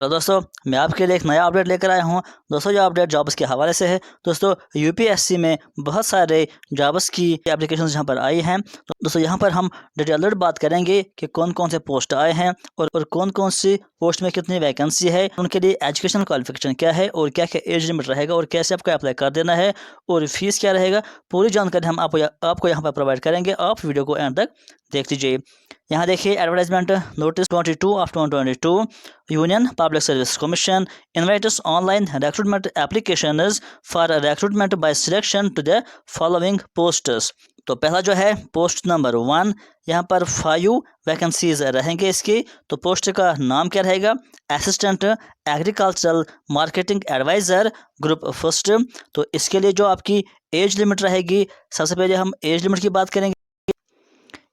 तो दोस्तों मैं आपके लिए एक नया अपडेट लेकर आया हूं। दोस्तों जो अपडेट जॉब्स के हवाले से है। दोस्तों यूपीएससी में बहुत सारे जॉब्स की एप्लीकेशंस यहां पर आई हैं। तो दोस्तों यहां पर हम डिटेल्ड बात करेंगे कि कौन कौन से पोस्ट आए हैं और कौन कौन सी पोस्ट में कितनी वैकेंसी है, उनके लिए एजुकेशनल क्वालिफिकेशन क्या है और क्या क्या एज लिमिट रहेगा और कैसे आपको अप्लाई कर देना है और फीस क्या रहेगा। पूरी जानकारी हम आपको यहाँ पर प्रोवाइड करेंगे। आप वीडियो को एंड तक देख लीजिए। यहाँ देखिए advertisement notice 22 of 2022 union public service commission invites online recruitment applications for recruitment by selection to the following posts। तो पहला जो है पोस्ट नंबर 1, यहाँ पर 5 वैकेंसीज रहेंगे इसकी। तो पोस्ट का नाम क्या रहेगा? Assistant agricultural marketing adviser group first. तो इसके लिए जो आपकी एज लिमिट रहेगी, सबसे पहले हम एज लिमिट की बात करेंगे।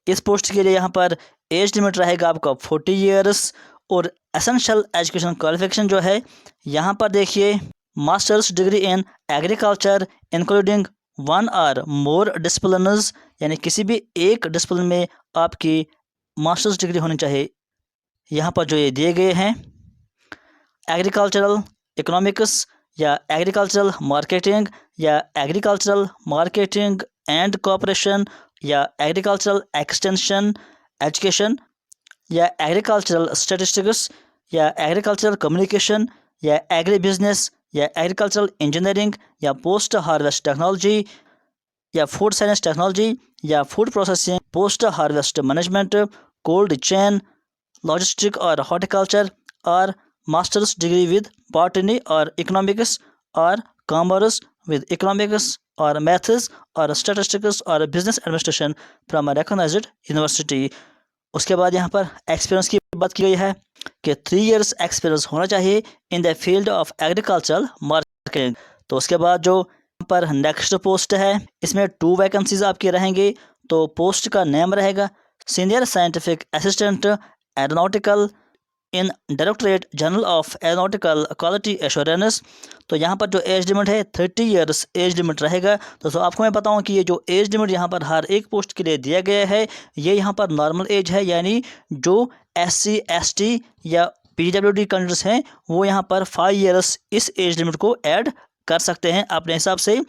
इस पोस्ट के लिए यहाँ पर एज लिमिट रहेगा आपका 40 ईयर्स और एसेंशियल एजुकेशन क्वालिफिकेशन जो है यहाँ पर देखिए masters degree in agriculture including 1 और मोर डिसिप्लिनस, यानी किसी भी एक डिसिप्लिन में आपकी मास्टर्स डिग्री होनी चाहिए। यहाँ पर जो ये दिए गए हैं एग्रीकल्चरल इकोनॉमिक्स या एग्रीकल्चरल मार्केटिंग या एग्रीकल्चरल मार्केटिंग एंड कोऑपरेशन या एग्रीकल्चरल एक्सटेंशन एजुकेशन या एग्रीकल्चरल स्टैटिस्टिक्स या एग्रीकल्चरल कम्युनिकेशन या एग्री बिजनेस या एग्रीकल्चरल इंजीनियरिंग या पोस्ट हार्वेस्ट टेक्नोलॉजी या फूड साइंस टेक्नोलॉजी या food processing, post harvest management, cold chain, logistic और हॉर्टिकल्चर और मास्टर्स डिग्री विद बॉटनी और इकोनॉमिक्स और कॉमर्स विद इकोनॉमिक्स और मैथ्स और स्टैटिस्टिक्स और business administration from a recognised university. उसके बाद यहाँ पर एक्सपीरियंस की बात की गई है कि 3 इयर्स एक्सपीरियंस होना चाहिए इन the field of agricultural marketing. तो उसके बाद जो यहाँ पर नेक्स्ट पोस्ट है, इसमें 2 वैकेंसीज आपकी रहेंगी। तो पोस्ट का नेम रहेगा senior scientific assistant aeronautical in directorate general of aeronautical quality assurance. तो यहाँ पर जो एज लिमिट है 30 इयर्स एज लिमिट रहेगा। तो आपको मैं बताऊँ कि ये जो एज लिमिट यहाँ पर हर एक पोस्ट के लिए दिया गया है, ये यहाँ पर नॉर्मल एज है, यानी जो SC ST या PWD कैंडिडेट्स हैं वो यहाँ पर 5 इयर्स इस एज लिमिट को ऐड कर सकते हैं अपने हिसाब से।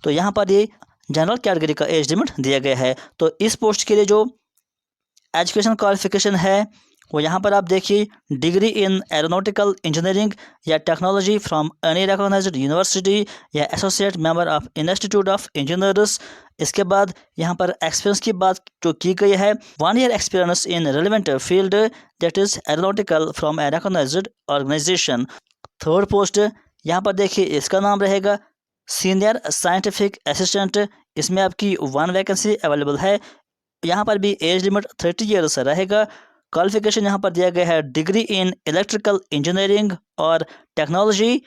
तो यहाँ पर ये जनरल कैटेगरी का एज लिमिट दिया गया है। तो इस पोस्ट के लिए जो एजुकेशन क्वालिफिकेशन है वो यहाँ पर आप देखिए डिग्री इन एरोनॉटिकल इंजीनियरिंग या technology from any recognised university या associate member of institute of engineers. इसके बाद यहाँ पर एक्सपीरियंस की बात जो की गई है 1 year experience in relevant field that is aeronautical from a recognised organisation. Third post यहाँ पर देखिए इसका नाम रहेगा सीनियर साइंटिफिक असिस्टेंट। इसमें आपकी 1 वैकेंसी अवेलेबल है। यहाँ पर भी एज लिमिट 30 ईयर्स रहेगा। क्वालिफिकेशन यहाँ पर दिया गया है डिग्री इन इलेक्ट्रिकल इंजीनियरिंग और technology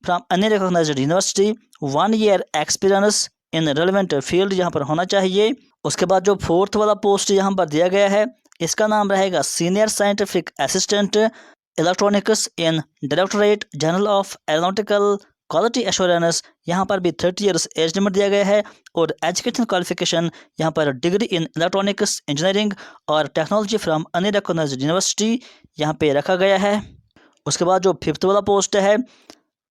from any recognised university, 1 year experience in relevant field यहाँ पर होना चाहिए। उसके बाद जो फोर्थ वाला पोस्ट यहाँ पर दिया गया है इसका नाम रहेगा senior scientific assistant electronics in directorate general of aeronautical quality assurance. यहाँ पर भी 30 इयर्स एज लिमिट दिया गया है और एजुकेशन क्वालिफिकेशन यहाँ पर डिग्री इन इलेक्ट्रॉनिक्स इंजीनियरिंग और technology from any recognised university यहाँ पे रखा गया है। उसके बाद जो 5th वाला पोस्ट है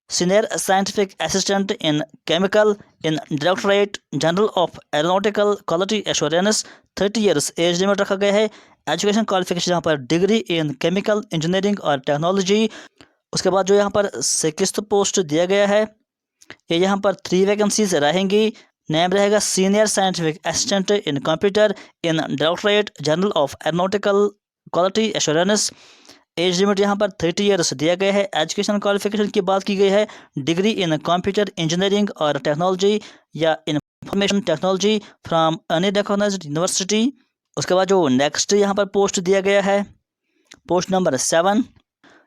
senior scientific assistant in chemical in directorate general of aeronautical quality assurance, 30 years age limit रखा गया है। एजुकेशन क्वालिफिकेशन यहाँ पर डिग्री इन केमिकल इंजीनियरिंग और टेक्नोलॉजी। उसके बाद जो यहाँ पर 6th पोस्ट दिया गया है ये यहाँ पर 3 वैकेंसीज रहेंगी। नेम रहेगा senior scientific assistant in computer in directorate general of aeronautical quality assurance. Age limit यहाँ पर 30 इयर्स दिया गया है। एजुकेशन क्वालिफिकेशन की बात की गई है डिग्री इन कंप्यूटर इंजीनियरिंग और टेक्नोलॉजी या information technology from any recognised university. उसके बाद जो नेक्स्ट यहाँ पर पोस्ट दिया गया है पोस्ट नंबर 7,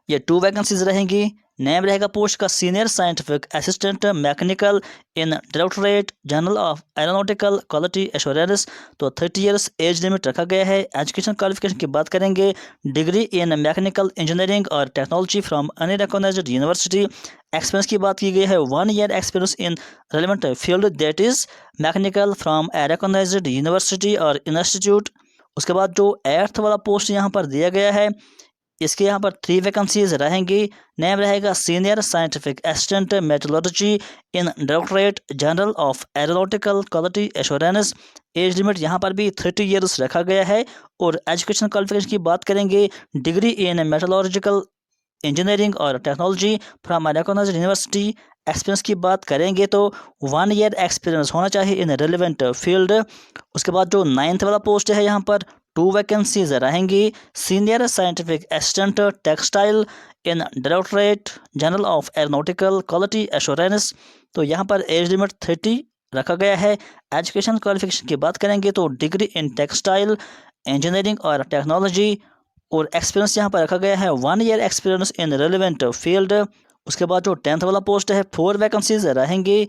ये 2 वैकेंसीज रहेंगी। नेम रहेगा पोस्ट का senior scientific assistant mechanical in directorate general of aeronautical quality assurance. तो 30 इयर्स एज लिमिट रखा गया है। एजुकेशन क्वालिफिकेशन की बात करेंगे डिग्री इन मैकेनिकल इंजीनियरिंग और technology from any recognised university. Experience की बात की गई है 1 year experience in relevant field that is mechanical from a recognised university और इंस्टीट्यूट। उसके बाद जो 8th वाला पोस्ट यहाँ पर दिया गया है इसके यहाँ पर 3 वैकेंसीज रहेंगी। नेम रहेगा senior scientific assistant metrology in directorate general of aeronautical quality assurance. Age limit यहाँ पर भी 30 ईयर्स रखा गया है। और एजुकेशन क्वालिफिकेशन की बात करेंगे, डिग्री इन मेट्रोलॉजिकल इंजीनियरिंग और technology from recognised university. Experience की बात करेंगे तो 1 ईयर एक्सपीरियंस होना चाहिए इन रेलिवेंट फील्ड। उसके बाद जो 9th वाला पोस्ट है यहाँ पर 2 वैकेंसीज रहेंगी। Senior scientific assistant textile in directorate general of aeronautical quality assurance. तो यहाँ पर एज लिमिट 30 रखा गया है। एजुकेशन क्वालिफिकेशन की बात करेंगे तो डिग्री इन टेक्सटाइल इंजीनियरिंग और टेक्नोलॉजी, और एक्सपीरियंस यहाँ पर रखा गया है 1 year experience in relevant field. उसके बाद जो 10th वाला पोस्ट है 4 वैकेंसीज रहेंगी।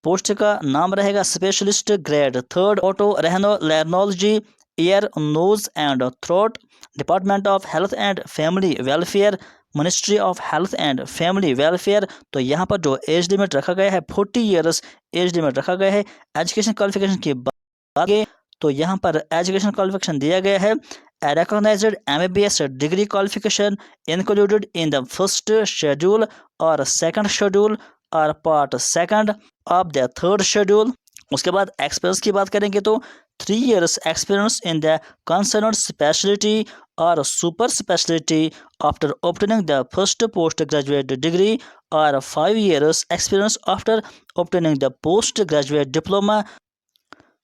पोस्ट का नाम रहेगा specialist grade 3 otorhinolaryngology ear nose and throat department of health and family welfare ministry of health and family welfare. तो यहाँ पर जो एज लिमिट रखा गया है 40 ईयर्स एज लिमिट रखा गया है। एजुकेशन क्वालिफिकेशन की बात तो यहाँ पर एजुकेशन क्वालिफिकेशन दिया गया है a recognized MBBS degree qualification included in the first schedule or second schedule or part second of the third schedule। उसके बाद एक्सपीरियंस की बात करेंगे तो 3 years experience in the concerned specialty or super specialty after obtaining the first postgraduate degree or 5 years experience after obtaining the postgraduate diploma।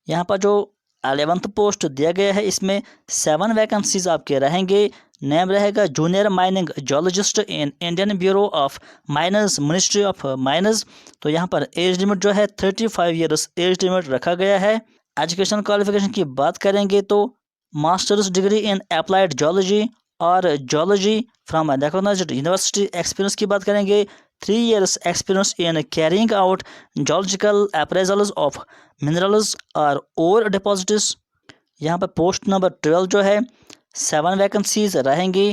यहाँ पर जो 11th post दिया गया है इसमें 7 वैकेंसीज आपके रहेंगे। नेम रहेगा junior mining geologist in Indian bureau of miners ministry of miners. तो यहाँ पर एज लिमिट जो है 35 ईयर्स एज लिमिट रखा गया है। एजुकेशन क्वालिफिकेशन की बात करेंगे तो masters degree in applied geology और geology from recognised university. Experience की बात करेंगे 3 years experience in carrying out geological appraisals of minerals और ore deposits। यहाँ पर पोस्ट नंबर 12 जो है 7 वैकेंसीज रहेंगी।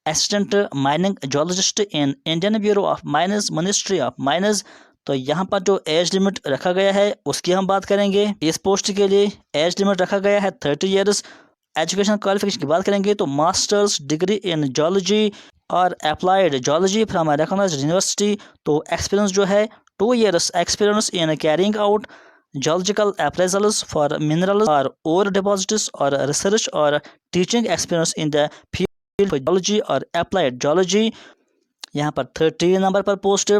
Assistant mining geologist in Indian bureau of miners ministry of miners. तो यहाँ पर जो एज लिमिट रखा गया है उसकी हम बात करेंगे। इस पोस्ट के लिए एज लिमिट रखा गया है 30 ईयर्स। एजुकेशन क्वालिफिकेशन की बात करेंगे तो मास्टर्स डिग्री इन जियोलॉजी और applied geology from recognised university. तो एक्सपीरियंस जो है 2 years experience in carrying out geological appraisals for minerals और ओर डिपॉजिट्स और रिसर्च और teaching experience in the field geology और अप्लाइड जियोलॉजी। यहाँ पर 13 नंबर पर पोस्ट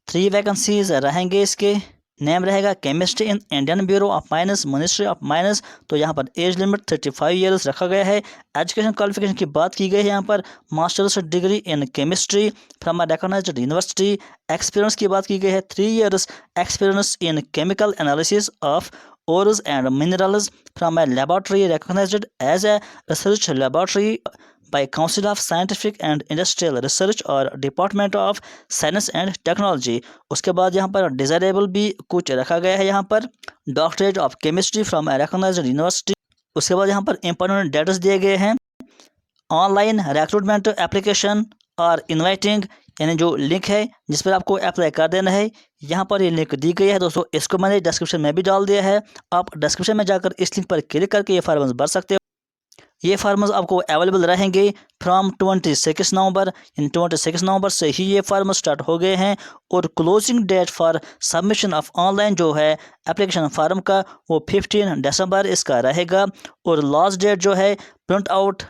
3 वैकेंसीज रहेंगे। इसके नेम रहेगा chemistry in Indian bureau of miners ministry of miners. तो यहाँ पर एज लिमिट 35 ईयर्स रखा गया है। एजुकेशन क्वालिफिकेशन की बात की गई है यहाँ पर masters degree in chemistry from recognised university. Experience की बात की गई है 3 years experience in chemical analysis of ores and minerals from a laboratory recognized as a research laboratory by Council of Scientific and Industrial Research और Department of Science and Technology। उसके बाद यहाँ पर डिज़ायरेबल भी कुछ रखा गया है। यहाँ पर doctorate of chemistry from a recognized university. उसके बाद यहाँ पर इंपॉर्टेंट डेट्स दिए गए हैं। ऑनलाइन रिक्रूटमेंट एप्लीकेशन और इनवाइटिंग यानी जो लिंक है जिस पर आपको अप्लाई कर देना है, यहाँ पर ये लिंक दी गई है दोस्तों। इसको मैंने डिस्क्रिप्शन में भी डाल दिया है। आप डिस्क्रिप्शन में जाकर इस लिंक पर क्लिक करके ये फॉर्म्स भर सकते हो। ये फॉर्म्स आपको अवेलेबल रहेंगे फ्रॉम 26 नवंबर। इन 26 नवंबर से ही ये फॉर्म स्टार्ट हो गए हैं और closing date for submission of online जो है एप्लीकेशन फॉर्म का वो 15 दिसंबर इसका रहेगा। और लास्ट डेट जो है प्रिंट आउट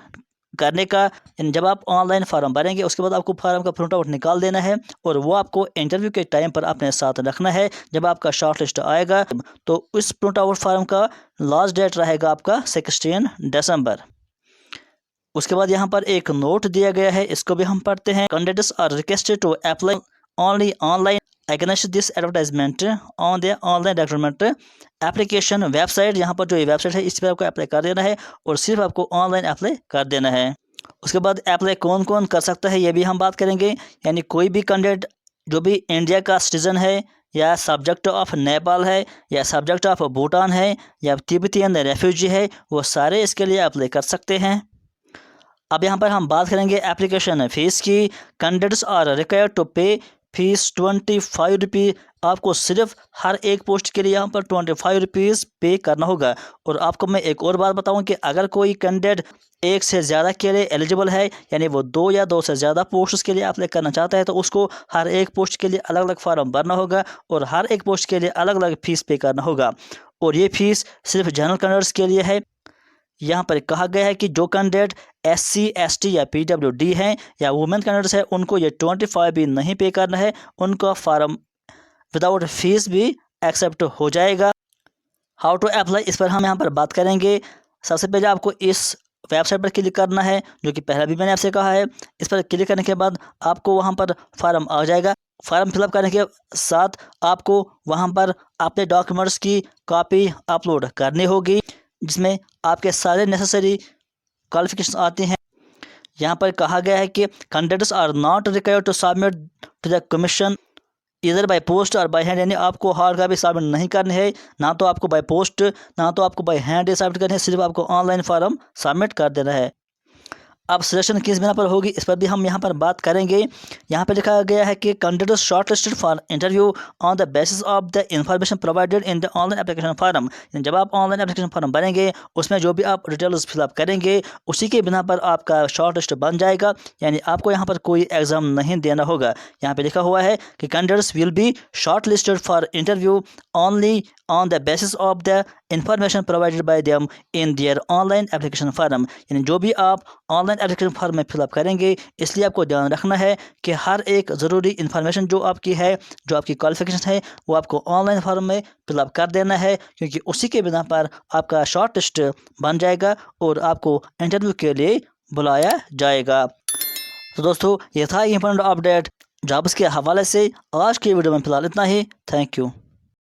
करने का, यानी जब आप ऑनलाइन फॉर्म भरेंगे उसके बाद आपको फॉर्म का प्रिंट आउट निकाल देना है और वो आपको इंटरव्यू के टाइम पर अपने साथ रखना है। जब आपका शॉर्ट लिस्ट आएगा तो इस प्रिंट आउट फॉर्म का लास्ट डेट रहेगा आपका 16 दिसंबर। उसके बाद यहाँ पर एक नोट दिया गया है, इसको भी हम पढ़ते हैं। Candidates are requested to apply only online against this advertisement on the online recruitment application website. यहाँ पर जो ये वेबसाइट है इस पर आपको अप्लाई कर देना है और सिर्फ आपको ऑनलाइन अप्लाई कर देना है। उसके बाद अप्लाई कौन कौन कर सकता है ये भी हम बात करेंगे। यानी कोई भी कैंडिडेट जो भी इंडिया का सिटीजन है या सब्जेक्ट ऑफ नेपाल है या सब्जेक्ट ऑफ भूटान है या तिब्बतियन रेफ्यूजी है, वो सारे इसके लिए अप्लाई कर सकते हैं। अब यहाँ पर हम बात करेंगे एप्लीकेशन फ़ीस की। कैंडिडेट्स आर रिक्वायर्ड टू पे फीस 25 रुपये आपको सिर्फ हर एक पोस्ट के लिए यहाँ पर 25 रुपीज़ पे करना होगा। और आपको मैं एक और बात बताऊँ कि अगर कोई कैंडिडेट एक से ज़्यादा के लिए एलिजिबल है, यानी वो 2 या 2 से ज़्यादा पोस्ट के लिए अप्लाई करना चाहता है, तो उसको हर एक पोस्ट के लिए अलग अलग फार्म भरना होगा और हर एक पोस्ट के लिए अलग अलग फ़ीस पे करना होगा। और ये फ़ीस सिर्फ जनरल कैंडिडेट्स के लिए है। यहाँ पर कहा गया है कि जो कैंडिडेट SC ST या PWD हैं या वुमेन कैंडिडेट्स हैं, उनको ये 25 भी नहीं पे करना है, उनका फार्म विदाउट फीस भी एक्सेप्ट हो जाएगा। हाउ टू अप्लाई, इस पर हम यहाँ पर बात करेंगे। सबसे पहले आपको इस वेबसाइट पर क्लिक करना है, जो कि पहले भी मैंने आपसे कहा है। इस पर क्लिक करने के बाद आपको वहाँ पर फार्म आ जाएगा। फार्म फिलअप करने के साथ आपको वहाँ पर अपने डॉक्यूमेंट्स की कॉपी अपलोड करनी होगी, जिसमें आपके सारे नेसेसरी क्वालिफिकेशन आती हैं। यहाँ पर कहा गया है कि candidates are not required to submit to the commission इधर बाय पोस्ट और बाय हैंड, यानी आपको हार्ड कॉपी सबमिट नहीं करनी है, ना तो आपको बाय पोस्ट ना तो आपको बाय हैंड सबमिट करनी है, सिर्फ आपको ऑनलाइन फार्म सबमिट कर देना है। अब सिलेक्शन किस बिना पर होगी, इस पर भी हम यहाँ पर बात करेंगे। यहाँ पर लिखा गया है कि candidates shortlisted for interview on the basis of the information provided in the online application farm. जब आप ऑनलाइन एप्लीकेशन फार्म भरेंगे, उसमें जो भी आप डिटेल्स फिलअप करेंगे, उसी के बिना पर आपका शॉर्ट लिस्ट बन जाएगा, यानी आपको यहाँ पर कोई एग्ज़ाम नहीं देना होगा। यहाँ पर लिखा हुआ है कि candidates will be short listed for interview only on the basis of the information provided by them in their online application farm. यानी जो भी आप ऑनलाइन एप्लीकेशन फॉर्म में फिलअप करेंगे, इसलिए आपको ध्यान रखना है कि हर एक ज़रूरी इन्फॉर्मेशन जो आपकी है, जो आपकी क्वालिफिकेशन है, वो आपको ऑनलाइन फॉर्म में फिलअप कर देना है, क्योंकि उसी के बिना पर आपका शॉर्ट लिस्ट बन जाएगा और आपको इंटरव्यू के लिए बुलाया जाएगा। तो दोस्तों, ये था इंपॉर्टेंट अपडेट जॉब्स के हवाले से। आज की वीडियो में फ़िलहाल इतना ही। Thank you.